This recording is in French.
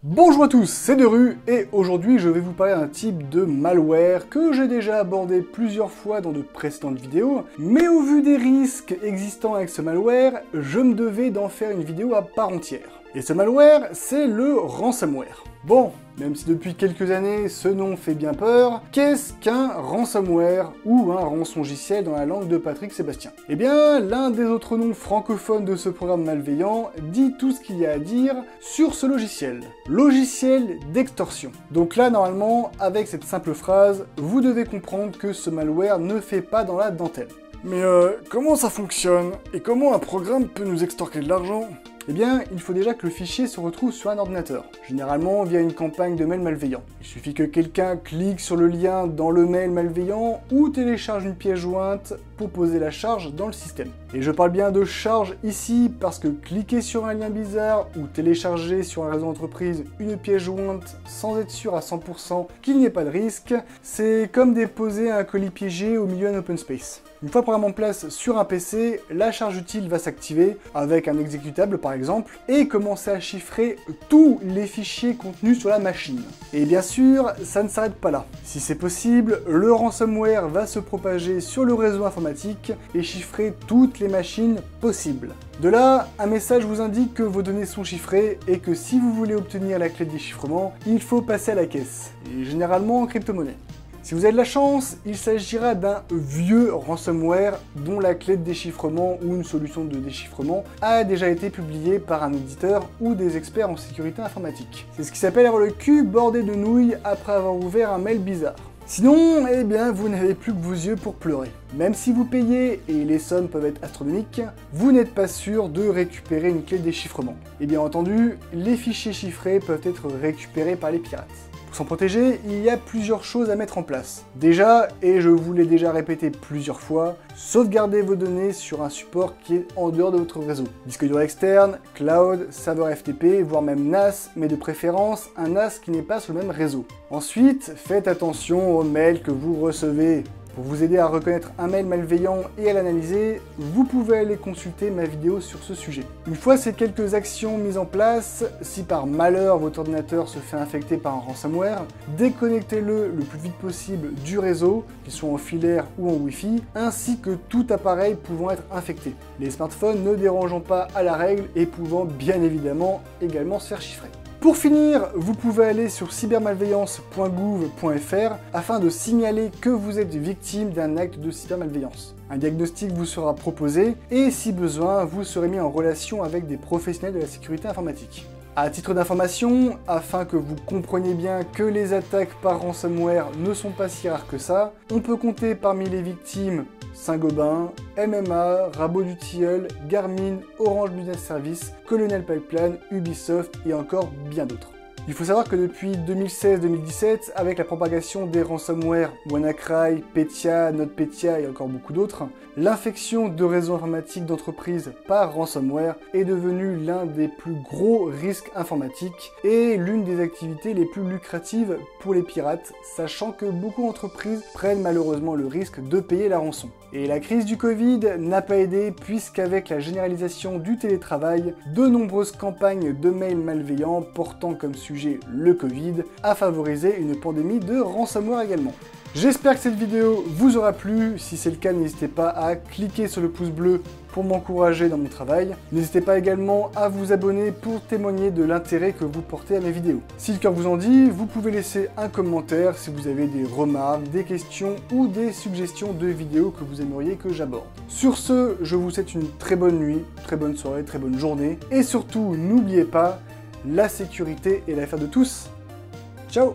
Bonjour à tous, c'est Deru et aujourd'hui je vais vous parler d'un type de malware que j'ai déjà abordé plusieurs fois dans de précédentes vidéos, mais au vu des risques existants avec ce malware, je me devais d'en faire une vidéo à part entière. Et ce malware, c'est le ransomware. Bon, même si depuis quelques années ce nom fait bien peur, qu'est-ce qu'un ransomware ou un rançongiciel dans la langue de Patrick Sébastien? Eh bien, l'un des autres noms francophones de ce programme malveillant dit tout ce qu'il y a à dire sur ce logiciel. Logiciel d'extorsion. Donc là, normalement, avec cette simple phrase, vous devez comprendre que ce malware ne fait pas dans la dentelle. Mais comment ça fonctionne? Et comment un programme peut nous extorquer de l'argent? Eh bien, il faut déjà que le fichier se retrouve sur un ordinateur, généralement via une campagne de mail malveillant. Il suffit que quelqu'un clique sur le lien dans le mail malveillant ou télécharge une pièce jointe pour poser la charge dans le système. Et je parle bien de charge ici parce que cliquer sur un lien bizarre ou télécharger sur un réseau d'entreprise une pièce jointe sans être sûr à 100% qu'il n'y ait pas de risque, c'est comme déposer un colis piégé au milieu d'un open space. Une fois le programme en place sur un PC, la charge utile va s'activer avec un exécutable par exemple et commencer à chiffrer tous les fichiers contenus sur la machine. Et bien sûr, ça ne s'arrête pas là. Si c'est possible, le ransomware va se propager sur le réseau informatique et chiffrer toutes les machines possibles. De là, un message vous indique que vos données sont chiffrées et que si vous voulez obtenir la clé de déchiffrement, il faut passer à la caisse, et généralement en crypto-monnaie. Si vous avez de la chance, il s'agira d'un vieux ransomware dont la clé de déchiffrement ou une solution de déchiffrement a déjà été publiée par un éditeur ou des experts en sécurité informatique. C'est ce qui s'appelle avoir le cul bordé de nouilles après avoir ouvert un mail bizarre. Sinon, eh bien, vous n'avez plus que vos yeux pour pleurer. Même si vous payez, et les sommes peuvent être astronomiques, vous n'êtes pas sûr de récupérer une clé de déchiffrement. Et bien entendu, les fichiers chiffrés peuvent être récupérés par les pirates. Pour s'en protéger, il y a plusieurs choses à mettre en place. Déjà, et je vous l'ai déjà répété plusieurs fois, sauvegardez vos données sur un support qui est en dehors de votre réseau. Disque dur externe, cloud, serveur FTP, voire même NAS, mais de préférence un NAS qui n'est pas sur le même réseau. Ensuite, faites attention aux mails que vous recevez. Pour vous aider à reconnaître un mail malveillant et à l'analyser, vous pouvez aller consulter ma vidéo sur ce sujet. Une fois ces quelques actions mises en place, si par malheur votre ordinateur se fait infecter par un ransomware, déconnectez-le le plus vite possible du réseau, qu'il soit en filaire ou en Wi-Fi, ainsi que tout appareil pouvant être infecté. Les smartphones ne dérangeant pas à la règle et pouvant bien évidemment également se faire chiffrer. Pour finir, vous pouvez aller sur cybermalveillance.gouv.fr afin de signaler que vous êtes victime d'un acte de cybermalveillance. Un diagnostic vous sera proposé et si besoin, vous serez mis en relation avec des professionnels de la sécurité informatique. À titre d'information, afin que vous compreniez bien que les attaques par ransomware ne sont pas si rares que ça, on peut compter parmi les victimes Saint-Gobain, MMA, Rabot du Tilleul, Garmin, Orange Business Service, Colonial Pipeline, Ubisoft et encore bien d'autres. Il faut savoir que depuis 2016-2017, avec la propagation des ransomware WannaCry, Petya, NotPetya et encore beaucoup d'autres, l'infection de réseaux informatiques d'entreprises par ransomware est devenue l'un des plus gros risques informatiques et l'une des activités les plus lucratives pour les pirates, sachant que beaucoup d'entreprises prennent malheureusement le risque de payer la rançon. Et la crise du Covid n'a pas aidé puisqu'avec la généralisation du télétravail, de nombreuses campagnes de mails malveillants portant comme sujet le Covid a favorisé une pandémie de ransomware également. J'espère que cette vidéo vous aura plu. Si c'est le cas, n'hésitez pas à cliquer sur le pouce bleu pour m'encourager dans mon travail. N'hésitez pas également à vous abonner pour témoigner de l'intérêt que vous portez à mes vidéos. Si le cœur vous en dit, vous pouvez laisser un commentaire si vous avez des remarques, des questions ou des suggestions de vidéos que vous aimeriez que j'aborde. Sur ce, je vous souhaite une très bonne nuit, très bonne soirée, très bonne journée. Et surtout, n'oubliez pas, la sécurité est l'affaire de tous. Ciao!